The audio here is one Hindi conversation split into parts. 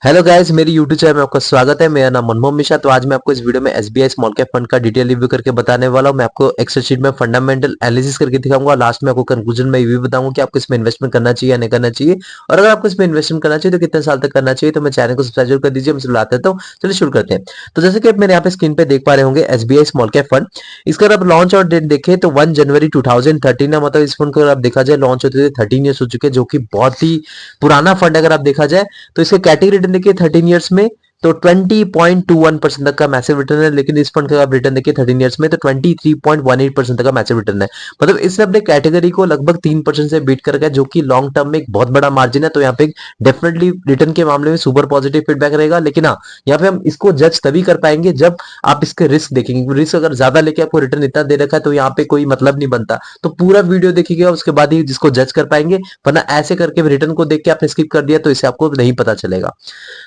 हेलो गाइस, मेरी यूट्यूब चैनल में आपका स्वागत है। मेरा नाम मनमोहन मिश्रा। तो आज मैं आपको इस वीडियो में एसबीआई स्मॉल कैप फंड का डिटेल रिव्यू करके बताने वाला हूं। मैं आपको एक्सेल शीट में फंडामेंटल एनालिसिस करके दिखाऊंगा और लास्ट में आपको कंक्लूजन में ये भी बताऊंगा कि आपको इसमें इन्वेस्टमेंट करना चाहिए या नहीं करना चाहिए, और अगर आपको इसमें इन्वेस्टमेंट करना चाहिए तो कितने साल तक करना चाहिए। तो मैं चैनल को सब्सक्राइब जरूर कर दीजिए। मैं बुलाते तो चलिए शुरू करते हैं। तो जैसे कि आप मेरे यहाँ पे स्क्रीन पे देख पा रहे होंगे एसबीआई स्मॉल कैप फंड, इसका अगर आप लॉन्च और डेट देखें तो 1 जनवरी 2013 है। मतलब इस फंड को अगर आप देखा जाए लॉन्च होते थे 13 ईयर्स हो चुके हैं, जो कि बहुत ही पुराना फंड अगर आप देखा जाए। तो इसके कैटेगरी रिटर्न देखिए 13 ईयर्स में तो 20.21% तक का मैसिव रिटर्न है। लेकिन इस फंड का आप रिटर्न देखिए 13 ईयर्स में तो 23.18% तक का मैसिव रिटर्न है। मतलब इसने अपने कैटेगरी को लगभग 3% से बीट कर गया, जो कि लॉन्ग टर्म में एक बहुत बड़ा मार्जिन है। तो यहाँ पे डेफिनेटली रिटर्न के मामले में सुपर पॉजिटिव फीडबैक रहेगा। लेकिन हाँ, यहाँ पे हम इसको जज तभी कर पाएंगे जब आप इसके रिस्क देखेंगे। रिस्क अगर ज्यादा लेके आपको रिटर्न इतना दे रखा है तो यहाँ पे कोई मतलब नहीं बनता। तो पूरा वीडियो देखिएगा, उसके बाद ही जिसको जज कर पाएंगे। वरना ऐसे करके रिटर्न को देख के आपने स्किप कर दिया तो इसे आपको नहीं पता चलेगा।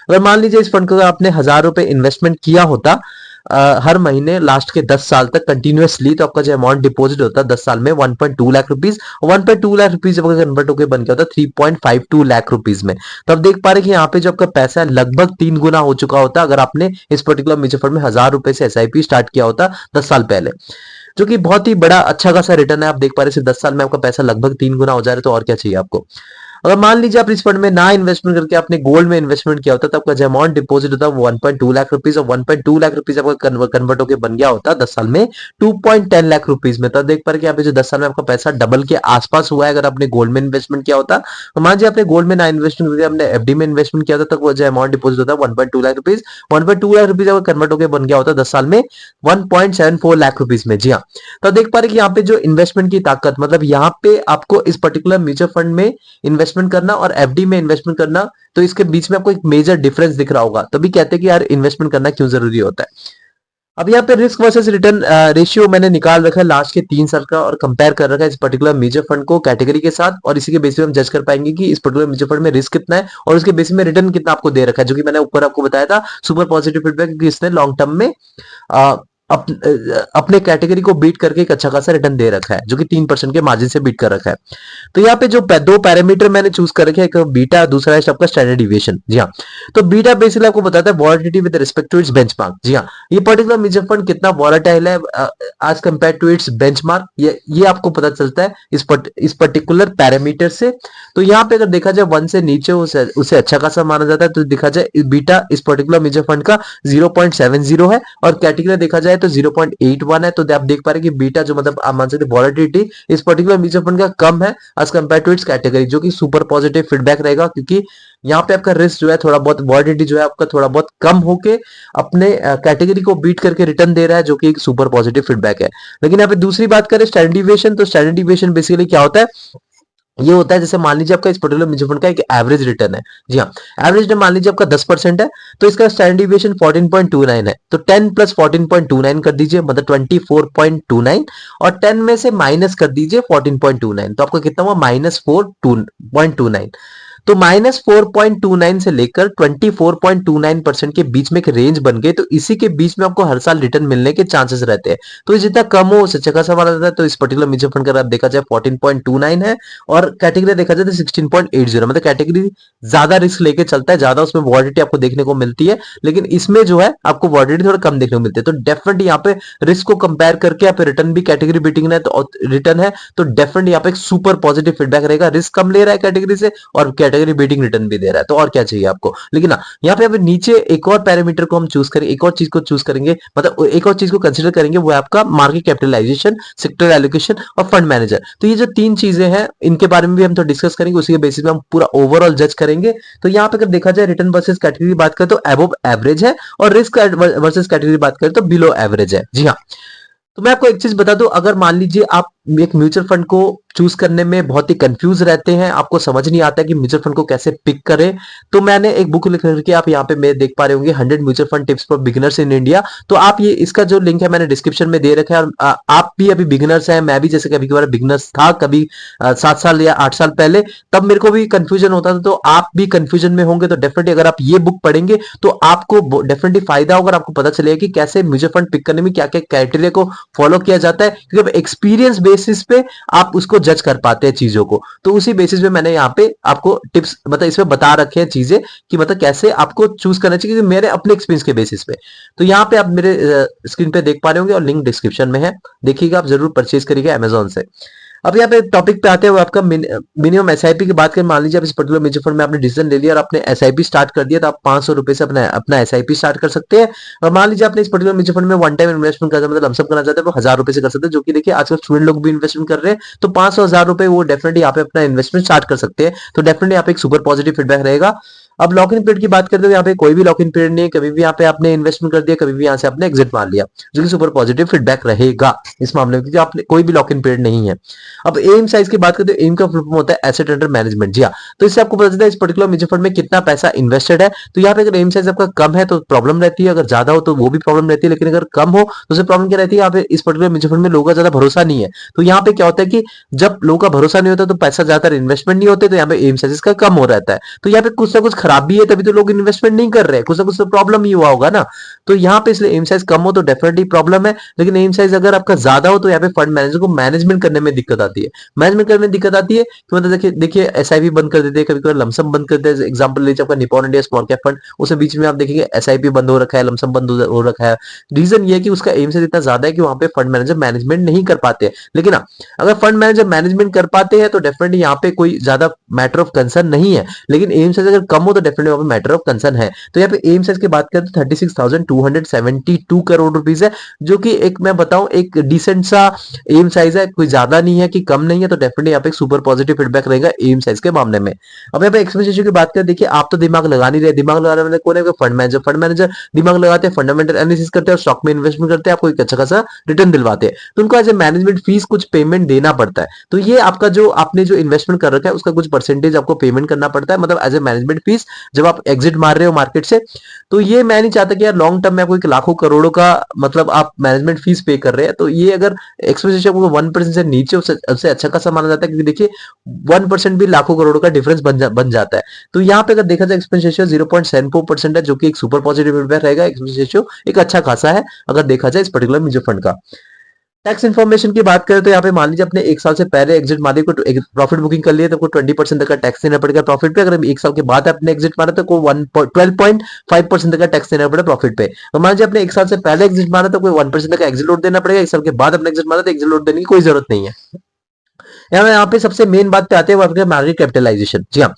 अगर मान लीजिए इस फंड को आपने 1,000 रुपए इन्वेस्टमेंट किया होता हर महीने लास्ट के 10 साल तक कंटिन्यूअसली, तो आपका जो अमाउंट डिपॉजिट होता है 10 साल में 1.2 लाख रुपीज, 1.2 लाख रुपीज जब कन्वर्ट होकर बन गया होता 3.52 लाख रुपीज में। तो आप देख पा रहे हैं कि यहाँ पे जो आपका पैसा है लगभग 3 गुना हो चुका होता अगर आपने इस पर्टिकुलर म्यूचुअल फंड में 1,000 रुपए से एसआईपी स्टार्ट किया होता 10 साल पहले, जो कि बहुत ही बड़ा अच्छा खासा रिटर्न है। आप देख पा रहे हैं 10 साल में आपका पैसा लगभग 3 गुना हो जा रहा है। तो और क्या चाहिए आपको। अगर मान लीजिए आप इस फंड में ना इन्वेस्टमेंट करके आपने गोल्ड में इन्वेस्टमेंट किया होता तो आपका जो अमाउंट डिपॉजिट होता वो 1.2 लाख रुपीज, और 1.2 लाख रुपीज आपका कन्वर्ट होकर बन गया होता 10 साल में 2.10 लाख रुपीज में। तो देख पा रहे कि यहाँ पे जो 10 साल में आपका पैसा डबल के आसपास हुआ है अगर आपने गोल्ड में इन्वेस्टमेंट किया होता। तो मान लीजिए आपने गोल्ड में ना इन्वेस्टमेंट करके आपने एफडी में इन्वेस्टमेंट किया होता, तो वो जो अमाउंट डिपॉजिट होता है 1.2 लाख रुपीज, 1.2 लाख रुपीज अगर कन्वर्ट होकर बन गया होता 10 साल में 1.74 लाख रुपीज में। जी हाँ, तो देख पा रहे कि यहाँ पे जो इन्वेस्टमेंट की ताकत, मतलब यहाँ पे आपको इस पर्टिकुलर म्यूचुअल फंड में इन्वेस्टमेंट करना और एफडी में इन्वेस्टमेंट करना, तो इसके बीच में आपको एक मेजर डिफरेंस दिख रहा होगा। तभी कहते हैं कि यार इन्वेस्टमेंट करना क्यों जरूरी होता है। अब यहाँ पे रिस्क वर्सेस रिटर्न रेशियो मैंने निकाल रखा है लास्ट के 3 साल का, और कंपेयर कर रखा है इस पर्टिकुलर म्यूचुअल फंड को कैटेगरी के साथ, और इसी के बेसिस पे हम जज कर पाएंगे कि इस पर्टिकुलर म्यूचुअल फंड में रिस्क कितना है और उसके बेसिस में रिटर्न कितना आपको दे रखा है, जो कि मैंने ऊपर आपको बताया था सुपर पॉजिटिव फीडबैक, क्योंकि इसने लॉन्ग टर्म में अ, अपने कैटेगरी को बीट करके एक अच्छा खासा रिटर्न दे रखा है, जो कि 3% के मार्जिन से बीट कर रखा है। तो यहाँ पे जो दो पैरामीटर मैंने चूज कर रखे हैं, एक बीटा, दूसरा है आपका स्टैंडर्ड डिविएशन। जी हाँ, तो बीटा बेसिकली आपको बताता है volatility with respect to its benchmark. जी हाँ, ये पर्टिकुलर म्यूचुअल फंड कितना वॉलेटाइल है आज कंपेयर टू इट्स बेंचमार्क, ये आपको पता चलता है इस पर्टिकुलर पैरामीटर से। तो यहाँ पे अगर देखा जाए 1 से नीचे उसे अच्छा खासा माना जाता है। तो देखा जाए बीटा इस पर्टिकुलर म्यूचुअल फंड का 0.70 है, और कैटेगरी देखा जाए तो 0.81 है। तो आप देख पा रहे हैं कि बीटा जो मतलब आप मान सकते वॉलेटिलिटी इस पर्टिकुलर म्यूचुअल फंड का कम है as compare to its category, जो कि सुपर पॉजिटिव फीडबैक रहेगा, क्योंकि यहाँ पे आपका रिस्क जो है थोड़ा बहुत, वॉलिडिटी जो है आपका थोड़ा बहुत कम होके अपने कैटेगरी को बीट करके रिटर्न दे रहा है, जो कि एक सुपर पॉजिटिव फीडबैक है। लेकिन यहाँ पे दूसरी बात करें स्टैंडर्ड डिविएशन, तो स्टैंडर्ड डिविएशन बेसिकली क्या होता है, ये होता है जैसे मान लीजिए आपका इस पर्टिकुलर म्यूचुअल फंड का एक एवरेज रिटर्न है। जी हाँ, एवरेज रिटर्न मान लीजिए आपका 10% है, तो इसका स्टैंडर्ड डिविएशन 14.29 है। तो 10 प्लस 14.29 कर दीजिए, मतलब 24.29, और 10 में से माइनस कर दीजिए 14.29, तो आपका कितना हुआ -4.29। तो -4.29 से लेकर 24.29% के बीच में एक रेंज बन गई। तो इसी के बीच में आपको हर साल रिटर्न मिलने के चांसेस रहते हैं। तो जितना कम हो उससे अच्छा खासा माना जाता है। तो इस पर्टिकुलर म्यूचुअल फंड का आप देखा जाए 14.29 है, और कैटेगरी देखा जाए तो 16.80, मतलब कैटेगरी ज्यादा रिस्क लेके चलता है, ज्यादा उसमें वॉलिडिटी आपको देखने को मिलती है। लेकिन इसमें जो है आपको वॉलिडिटी थोड़ा कम देखने को मिलती है। तो डेफिनेटली यहाँ पे रिस्क को कंपेयर करके यहाँ पे रिटर्न भी कैटेगरी बीटिंग है, तो रिटर्न है तो डेफिनेटली यहाँ पे एक सुपर पॉजिटिव फीडबैक रहेगा। रिस्क कम ले रहा है कैटेगरी से और कैटेगरी बीटिंग रिटर्न भी दे रहा है, तो और क्या चाहिए आपको। लेकिन ना यहाँ पे नीचे एक और पैरामीटर को हम चूज करेंगे, एक और चीज को चूज करेंगे, मतलब एक और चीज को कंसीडर करेंगे, वो है आपका मार्केट कैपिटलाइजेशन, सेक्टर एलोकेशन और फंड मैनेजर। तो ये जो 3 चीजें हैं इनके बारे में भी हम तो डिस्कस करेंगे, उसी के बेसिस में हम पूरा ओवरऑल जज करेंगे। तो यहाँ पे अगर देखा जाए रिटर्न वर्सेस कैटेगरी बात करें तो अबव एवरेज है, और रिस्क वर्सेस कैटेगरी बात करें तो बिलो एवरेज है। जी हाँ, तो मैं आपको एक चीज बता दूं, अगर मान लीजिए आप एक म्यूचुअल फंड को चूज करने में बहुत ही कंफ्यूज रहते हैं, आपको समझ नहीं आता कि म्यूचुअल फंड को कैसे पिक करें, तो मैंने एक बुक लिख करके आप यहाँ पे मैं देख पा रहे होंगे 100 mutual fund tips for beginners in India. तो आप ये इसका जो लिंक है मैंने डिस्क्रिप्शन में दे रखा है, और आप भी अभी बिगिनर्स हैं, मैं भी जैसे कभी कभार बिगिनर्स था, कभी 7 साल या 8 साल पहले, तब मेरे को भी कंफ्यूजन होता था। तो आप भी कंफ्यूजन में होंगे, तो डेफिनेटली अगर आप ये बुक पढ़ेंगे तो आपको डेफिनेटली फायदा होगा, आपको पता चलेगा कि कैसे म्यूचुअल फंड पिक करने में क्या क्या क्राइटेरिया को फॉलो किया जाता है, क्योंकि एक्सपीरियंस बेसिस पे आप उसको जज कर पाते हैं चीजों को। तो उसी बेसिस पे मैंने यहाँ पे आपको टिप्स मतलब इसमें बता रखे हैं चीजें कि मतलब कैसे आपको चूज करना चाहिए, क्योंकि मेरे अपने एक्सपीरियंस के बेसिस पे। तो यहाँ पे आप मेरे स्क्रीन पे देख पा रहे होंगे और लिंक डिस्क्रिप्शन में है, देखिएगा, आप जरूर परचेज करिएगा अमेजोन से। अब यहाँ पे टॉपिक पे आते हैं, वो आपका मिनिमम एसआईपी की बात करें। मान लीजिए आप इस पर्टिकुलर म्यूचुअल फंड में आपने डिसीजन ले लिया और आपने एसआईपी स्टार्ट कर दिया, तो आप 500 रुपए से अपना एसआईपी स्टार्ट कर सकते हैं। और मान लीजिए आपने इस पर्टिकुलर म्यूचुअल फंड में वन टाइम इन्वेस्टमेंट करना मतलब लमसम करना चाहते हैं, तो 1000 रुपए से कर सकते हैं, जो कि देखिए आजकल स्टूडेंट लोग भी इन्वेस्टमेंट कर रहे हैं। तो 500 1000 रुपए वो डेफिनेटली यहाँ पे अपना इन्वेस्टमेंट स्टार्ट कर सकते हैं। तो डेफिनेटली यहाँ पे एक सुपर पॉजिटिव फीडबैक रहेगा। अब लॉक इन पीरियड की बात करते हैं, यहाँ पे कोई भी लॉक इन पीरियड नहीं है, कभी भी यहाँ पे आपने इन्वेस्टमेंट कर दिया, कभी भी यहाँ से आपने एग्जिट मार लिया, जो कि सुपर पॉजिटिव फीडबैक रहेगा इस मामले में, क्योंकि आपने कोई भी लॉक इन पीरियड नहीं है। अब एम साइज की बात करते हैं, एम का फुल फॉर्म होता है एसेट अंडर मैनेजमेंट। जी हाँ, तो इससे आपको पता चलता है इस पर्टिकुलर म्यूचुअल फंड में कितना पैसा इन्वेस्टेड है। तो यहाँ पे अगर एम साइज आपका कम है तो प्रॉब्लम रहती है, अगर ज्यादा हो तो वो भी प्रॉब्लम रहती है, लेकिन अगर कम हो तो उससे प्रॉब्लम क्या रहती है, यहाँ पे इस पर्टिकुलर म्यूचुअल फंड में लोगों का ज्यादा भरोसा नहीं है। तो यहाँ पे क्या होता है कि जब लोगों का भरोसा नहीं होता तो पैसा ज्यादा इन्वेस्टमेंट नहीं होते, तो यहाँ पे एम साइज का कम हो रहता है। तो यहाँ पे कुछ ना कुछ खराबी है, तभी तो लोग इन्वेस्टमेंट नहीं कर रहे हैं, कुछ ना कुछ तो प्रॉब्लम ही हुआ होगा ना। तो यहाँ पे इसलिए एम साइज कम हो तो डेफिनेटली प्रॉब्लम है, लेकिन एम साइज अगर आपका ज्यादा हो तो यहाँ पे फंड मैनेजर को मैनेजमेंट करने में दिक्कत आती है। मैनेजमेंट करने में दिक्कत आती है कि मतलब देखिए एसआईपी बंद कर देते हैं, कभी कभी लमसम बंद कर देते हैं। एग्जांपल लीजिए आपका Nippon India small cap fund, उसे बीच में आप देखेंगे एसआईपी बंद हो रखा है, लमसम बंद हो रखा है। रीजन ये है कि उसका एम साइज इतना ज्यादा है कि वहां पे फंड मैनेजर मैनेजमेंट नहीं कर पाते हैं। लेकिन अगर फंड मैनेजर मैनेजमेंट कर पाते हैं तो डेफिनेटली यहाँ पे कोई ज्यादा मैटर ऑफ कंसर्न नहीं है, लेकिन एम साइज अगर कम हो तो डेफिनेटली वहां पे मैटर ऑफ कंसर्न है। तो यहाँ पे एम साइज की बात करें तो 36,272 करोड़ रुपीज है, जो कि एक मैं बताऊं एक डिसेंट सा एम साइज है, कोई ज्यादा नहीं है कि कम नहीं है। तो डेफिनेटली यहाँ पे एक सुपर पॉजिटिव फीडबैक रहेगा एम साइज के मामले में। अब यहाँ पे एक्सपेंस रेशियो की बात करें, देखिए आप तो दिमाग लगा नहीं रहे, दिमाग लगाने वाले कौन है, फंड मैनेजर दिमाग लगाते हैं, फंडामेंटल एनालिसिस करते हैं और स्टॉक में इन्वेस्टमेंट करते हैं, आपको एक अच्छा खासा रिटर्न दिलवाते हैं। तो उनको एज ए मैनेजमेंट फीस कुछ पेमेंट देना पड़ता है। तो ये आपका जो आपने जो इन्वेस्टमेंट कर रखा है उसका कुछ परसेंटेज आपको पेमेंट करना पड़ता है, मतलब एज ए मैनेजमेंट फीस जब आप एग्जिट मार रहे हो मार्केट से। तो ये मैं नहीं चाहता कि यार लॉन्ग टर्म में आपको एक लाखों करोड़ों का मतलब आप मैनेजमेंट फीस पे कर रहे हैं। तो ये अगर एक्सपेंस रेशियो आपको 1% से नीचे उससे अच्छा खासा माना जाता है, क्योंकि देखिए 1% भी लाखों करोड़ों का डिफरेंस बन जाता है। तो यहाँ पे अगर देखा जाए एक्सपेंस रेशियो 0.74% है, जो कि एक सुपर पॉजिटिव फीडबैक रहेगा। एक्सपेंस रेशियो एक अच्छा खासा है अगर देखा जाए इस पर्टिकुलर म्यूचुअल फंड का। टैक्स इन्फॉर्मेशन की बात करें तो यहाँ पे मान लीजिए अपने एक साल से पहले एग्जिट मारी को प्रॉफिट बुकिंग कर लिए तो आपको 20% तक का टैक्स देना पड़ेगा प्रॉफिट पे। अगर एक साल के बाद आपने एग्जिट मारा तो कोई 12.5% तक का टैक्स देना पड़ेगा प्रॉफिट पे। तो मान लीजिए अपने एक साल से पहले एग्जिट मारा तो कोई 1% तक का एग्जिट लोड देना पड़ेगा। एक साल के बाद अपने एग्जिट मारा तो एग्जिट लोड देने की कोई जरूरत नहीं है। यहाँ पे सबसे मेन बात पे आते हैं वो आपके मार्केट कैपिटलाइजेशन। जी हाँ,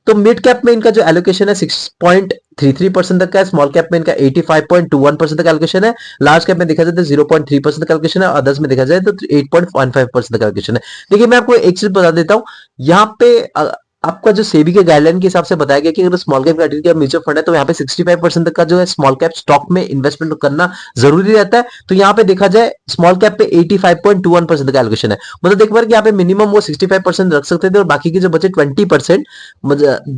तो मिड कैप में इनका जो एलोकेशन है 6.33% तक का है, स्मॉल कैप में इनका 85.21% तक एलोकेशन है, लार्ज कैप में देखा जाए तो 0.3% का एलोकेशन है, अदर्स में देखा जाए तो 8.15% का एलोकेशन है। देखिए मैं आपको एक चीज बता देता हूँ, यहाँ पे आपका जो सेबी के गाइडलाइन के हिसाब से बताया गया कि अगर स्मॉल कैप कैटेगरी का म्यूचुअल फंड है तो यहाँ पे 65% तक का जो है स्मॉल कैप स्टॉक में इन्वेस्टमेंट करना जरूरी रहता है। तो यहाँ पे देखा जाए स्मॉल कैप पे 85.21% का एलोकेशन है, मतलब देख बार कि यहाँ पे मिनिमम वो 65% रख सकते थे और बाकी के जो बचे 20%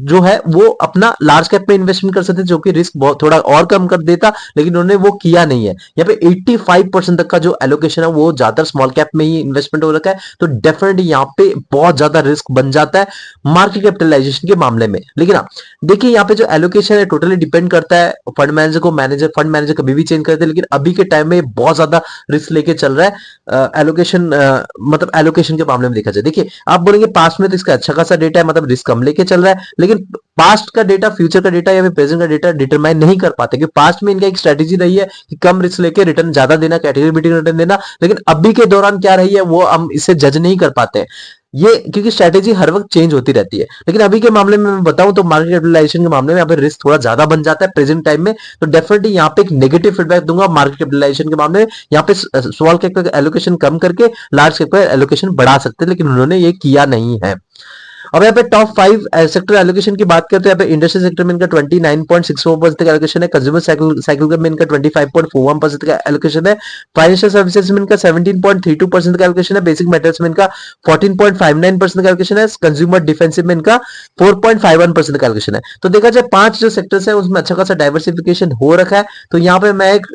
जो है वो अपना लार्ज कैप में इन्वेस्टमेंट कर सकते थे, जो कि रिस्क बहुत थोड़ा और कम कर देता, लेकिन उन्होंने वो किया नहीं है। यहाँ पे 85% तक का जो एलोकेशन है वो ज्यादातर स्मॉल कैप में ही इन्वेस्टमेंट हो रखा है। तो डेफिनेटली यहाँ पे बहुत ज्यादा रिस्क बन जाता है मार्केट कैपिटलाइजेशन के मामले में। लेकिन देखिए यहाँ पे जो एलोकेशन है टोटली डिपेंड करता है फंड मैनेजर को, फंड मैनेजर कभी भी चेंज करते हैं, लेकिन अभी के टाइम में बहुत ज्यादा रिस्क लेके चल रहा है एलोकेशन, मतलब एलोकेशन के मामले में देखा जाए। देखिए आप बोलेंगे पास्ट में तो इसका अच्छा खासा डेटा है, मतलब रिस्क कम लेके चल रहा है, लेकिन पास्ट का डेटा, फ्यूचर का डेटा या प्रेजेंट का डेटा डिटरमाइन नहीं कर पाते, क्योंकि पास्ट में इनका एक स्ट्रेटेजी रही है कि कम रिस्क लेके रिटर्न ज्यादा देना, कैटेगरी बीटिंग रिटर्न देना, लेकिन अभी के दौरान क्या रही है वो हम इसे जज नहीं कर पाते हैं ये, क्योंकि स्ट्रेटेजी हर वक्त चेंज होती रहती है। लेकिन अभी के मामले में मैं बताऊं तो मार्केट कैपिटलाइजेशन के मामले में यहाँ पे रिस्क थोड़ा ज्यादा बन जाता है प्रेजेंट टाइम में। तो डेफिनेटली यहाँ पे एक नेगेटिव फीडबैक दूंगा मार्केट कैपिटलाइजेशन के मामले में। यहाँ पे स्मॉल कैप का एलोकेशन कम करके लार्ज कैप का एलोकेशन बढ़ा सकते हैं, लेकिन उन्होंने ये किया नहीं है। अब यहाँ पे टॉप 5 सेक्टर एलोकेशन की बात करते हैं, यहाँ पे इंडस्ट्रियल सेक्टर में इनका 29.64% का एलोकेशन है, कंज्यूमर साइकिल में इनका 25.41% का एलोकेशन है, फाइनेंशियल सर्विसेज में इनका 17.32% का एलोकेशन है, बेसिक मेटल्स में इनका 14.59% का एलोकेशन है, कंज्यूमर डिफेंसिव में इनका 4.51% का एलोकेशन है। तो देखा जाए 5 जो सेक्टर्स है उसमें अच्छा खासा डाइवर्सिफिकेशन हो रखा है। तो यहाँ पे मैं एक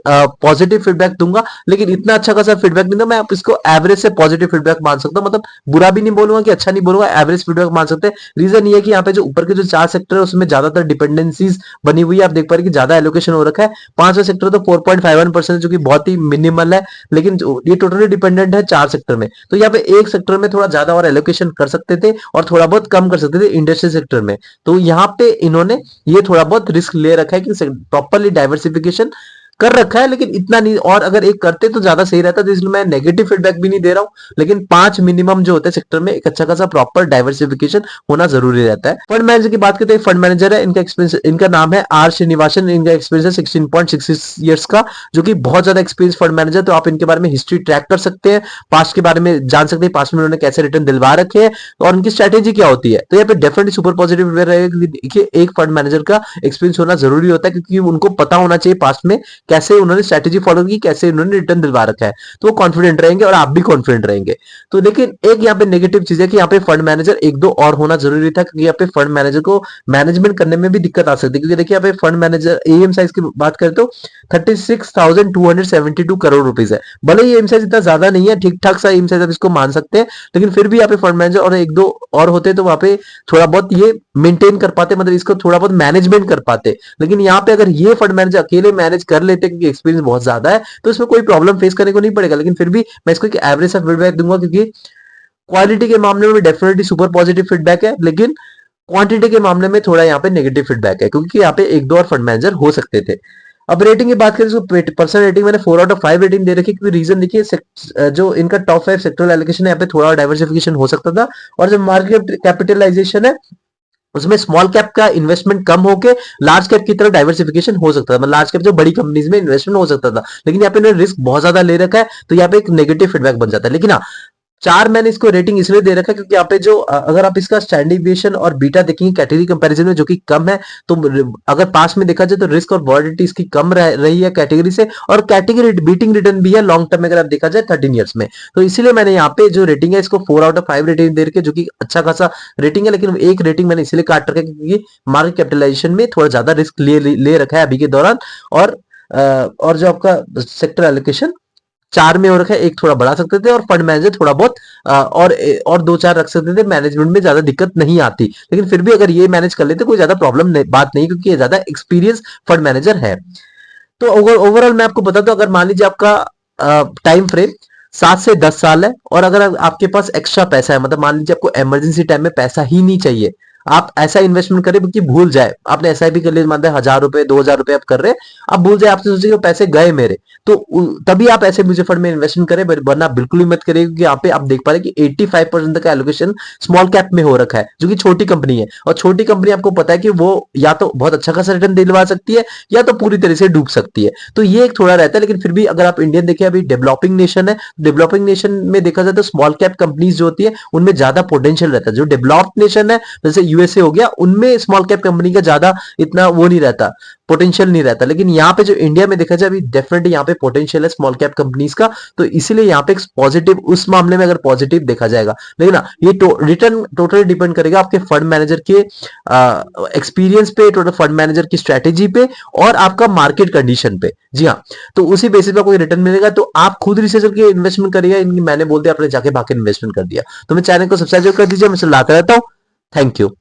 पॉजिटिव फीडबैक दूंगा, लेकिन इतना अच्छा खासा फीडबैक नहीं दूंगा, मैं इसको एवरेज से पॉजिटिव फीडबैक मान सकता हूँ, मतलब बुरा भी नहीं बोलूंगा कि अच्छा नहीं बोलूंगा, एवरेज फीडबैक मान सकते हैं। रीजन ये है कि यहाँ पे जो ऊपर के जो 4 सेक्टर है उसमें ज्यादातर डिपेंडेंसीज बनी हुई है। आप देख पा रहे हैं कि ज्यादा एलोकेशन हो रखा है। 5वां सेक्टर तो 4.51% जो कि बहुत ही मिनिमल है, लेकिन ये टोटली डिपेंडेंट है 4 सेक्टर में। तो यहाँ पे एक सेक्टर में थोड़ा ज्यादा और एलोकेशन कर सकते थे और थोड़ा बहुत कम कर सकते थे इंडस्ट्री सेक्टर में। तो यहाँ पे इन्होंने ये थोड़ा बहुत रिस्क ले रखा है कि प्रॉपरली डाइवर्सिफिकेशन कर रखा है, लेकिन इतना नहीं। और अगर एक करते तो ज्यादा सही रहता, तो इसलिए मैं नेगेटिव फीडबैक भी नहीं दे रहा हूं, लेकिन 5 मिनिमम जो होते हैं सेक्टर में एक अच्छा खासा प्रॉपर डाइवर्सिफिकेशन होना जरूरी रहता है। फंड मैनेजर की बात करते हैं, फंड मैनेजर है, इनका एक्सपीरियंस, इनका नाम है आर श्रीनिवासन। इनका एक्सपीरियंस है 16.66 ईयर्स का, जो कि बहुत ज्यादा एक्सपीरियंस फंड मैनेजर। तो आप इनके बारे में हिस्ट्री ट्रैक कर सकते हैं, पास्ट के बारे में जान सकते हैं, पास्ट में उन्होंने कैसे रिटर्न दिलवा रखे हैं और उनकी स्ट्रेटेजी क्या होती है। तो यहाँ पे डेफिनेटली सुपर पॉजिटिव रहेगा, क्योंकि देखिए एक फंड मैनेजर का एक्सपीरियंस होना जरूरी होता है, क्योंकि उनको पता होना चाहिए पास्ट में कैसे उन्होंने स्ट्रेटेजी फॉलो की, कैसे उन्होंने रिटर्न दिलवा रखा है। तो वो कॉन्फिडेंट रहेंगे और आप भी कॉन्फिडेंट रहेंगे। तो लेकिन एक यहाँ पे नेगेटिव चीज है कि यहाँ पे फंड मैनेजर एक दो और होना जरूरी था, क्योंकि यहाँ पे फंड मैनेजर को मैनेजमेंट करने में भी दिक्कत आ सकती है। क्योंकि देखिए यहाँ पे फंड मैनेजर एएम साइज की बात करें तो 36,272 करोड़ रुपीज है। भले ही एम साइज इतना ज्यादा नहीं है, ठीक ठाक सा एम साइज आप इसको मान सकते हैं, लेकिन फिर भी यहाँ पे फंड मैनेजर और एक दो और होते तो वहां पे थोड़ा बहुत ये मेंटेन कर पाते, मतलब इसको थोड़ा बहुत मैनेजमेंट कर पाते। लेकिन यहाँ पे अगर ये फंड मैनेजर अकेले मैनेज कर लेते, क्योंकि एक्सपीरियंस बहुत ज्यादा है, तो इसमें कोई प्रॉब्लम फेस करने को नहीं पड़ेगा। लेकिन फिर भी मैं इसको एक एवरेज सा फीडबैक दूंगा, क्योंकि क्वालिटी के मामले में डेफिनेटली सुपर पॉजिटिव फीडबैक है, लेकिन क्वांटिटी के मामले में थोड़ा यहाँ पे नेगेटिव फीडबैक है, क्योंकि यहाँ पे एक दो और फंड मैनेजर हो सकते थे। अब रेटिंग की बात करें तो पर्सनल रेटिंग मैंने 4/5 रेटिंग दे रखी, क्योंकि रीजन देखिए जो इनका टॉप 5 सेक्टरल एलोकेशन है, यहाँ पे थोड़ा डाइवर्सिफिकेशन हो सकता था। और जो मार्केट कैपिटलाइजेशन है उसमें स्मॉल कैप का इन्वेस्टमेंट कम होके लार्ज कैप की तरफ डाइवर्सिफिकेशन हो सकता था, मतलब लार्ज कैप जो बड़ी कंपनीज में इन्वेस्टमेंट हो सकता था। लेकिन यहाँ पे इन्होंने रिस्क बहुत ज्यादा ले रखा है, तो यहाँ पे एक नेगेटिव फीडबैक बन जाता है। लेकिन हाँ, 4 मैंने इसको रेटिंग इसलिए दे रखा है क्योंकि यहाँ पे जो अगर आप इसका स्टैंडर्ड डिविएशन और बीटा देखेंगे कैटेगरी कंपैरिजन में, जो कि कम है, तो अगर पास में देखा जाए तो रिस्क और वॉलिडिटी इसकी कम रही है कैटेगरी से, और कैटेगरी बीटिंग रिटर्न भी है लॉन्ग टर्म में अगर आप देखा जाए 13 ईयर्स में। तो इसीलिए मैंने यहाँ पे जो रेटिंग है इसको 4/5 रेटिंग दे रखी है, जो कि अच्छा खासा रेटिंग है। लेकिन एक रेटिंग मैंने इसलिए काट रखा है क्योंकि मार्केट कैपिटलाइजेशन में थोड़ा ज्यादा रिस्क ले रखा है अभी के दौरान, और जो आपका सेक्टर एलोकेशन 4 में हो रखा है, एक थोड़ा बढ़ा सकते थे, और फंड मैनेजर थोड़ा बहुत और 2-4 रख सकते थे, मैनेजमेंट में ज्यादा दिक्कत नहीं आती। लेकिन फिर भी अगर ये मैनेज कर लेते कोई ज्यादा प्रॉब्लम बात नहीं, क्योंकि ये ज्यादा एक्सपीरियंस फंड मैनेजर है। तो ओवरऑल मैं आपको बता दूं, अगर मान लीजिए आपका टाइम फ्रेम 7 से 10 साल है, और अगर आपके पास एक्स्ट्रा पैसा है, मतलब मान लीजिए आपको इमरजेंसी टाइम में पैसा ही नहीं चाहिए, आप ऐसा इन्वेस्टमेंट करें कि भूल जाए, आपने एसआईपी कर लिया, मानते हैं 1,000 रुपए 2,000 रुपए आप कर रहे हैं, आप भूल जाए, आपसे सोचिए पैसे गए मेरे, तो तभी आप ऐसे म्यूचुअल फंड में इन्वेस्टमेंट करें, वरना बिल्कुल ही मत करिए। क्योंकि यहाँ पे आप देख पा रहे हैं कि 85% तक का एलोकेशन स्मॉल कैप में हो रखा है, जो कि छोटी कंपनी है, और छोटी कंपनी आपको पता है कि वो या तो बहुत अच्छा खासा रिटर्न दिलवा सकती है, या तो पूरी तरह से डूब सकती है। तो ये एक थोड़ा रहता है। लेकिन फिर भी अगर आप इंडियन देखिए, अभी डेवलपिंग नेशन है, डेवलपिंग नेशन में देखा जाए तो स्मॉल कैप कंपनीज जो होती है उनमें ज्यादा पोटेंशियल रहता है। जो डेवलप्ड नेशन है जैसे यूएसए हो गया, उनमें स्मॉल कैप कंपनी का ज्यादा इतना वो नहीं रहता, पोटेंशियल नहीं रहता। लेकिन यहाँ पे जो इंडिया में देखा जाए, अभी डेफिनेटली यहाँ पे पोटेंशियल है स्मॉल कैप कंपनीज का, तो इसीलिए यहाँ पे पॉजिटिव, उस मामले में अगर पॉजिटिव देखा जाएगा। लेकिन ना ये रिटर्न टोटली डिपेंड करेगा आपके फंड मैनेजर के एक्सपीरियंस पे, टोटल फंड मैनेजर की स्ट्रेटेजी पे, और आपका मार्केट कंडीशन पे। जी हाँ, तो उसी बेसिस पे कोई रिटर्न मिलेगा, तो आप खुद रिसर्च करके इन्वेस्टमेंट करिएगा। इनकी मैंने बोल दिया, आपने जाके बाकी इन्वेस्टमेंट कर दिया। तो मैं चैनल को सब्सक्राइब कर दीजिए, मैं लाता रहता हूँ। Thank you.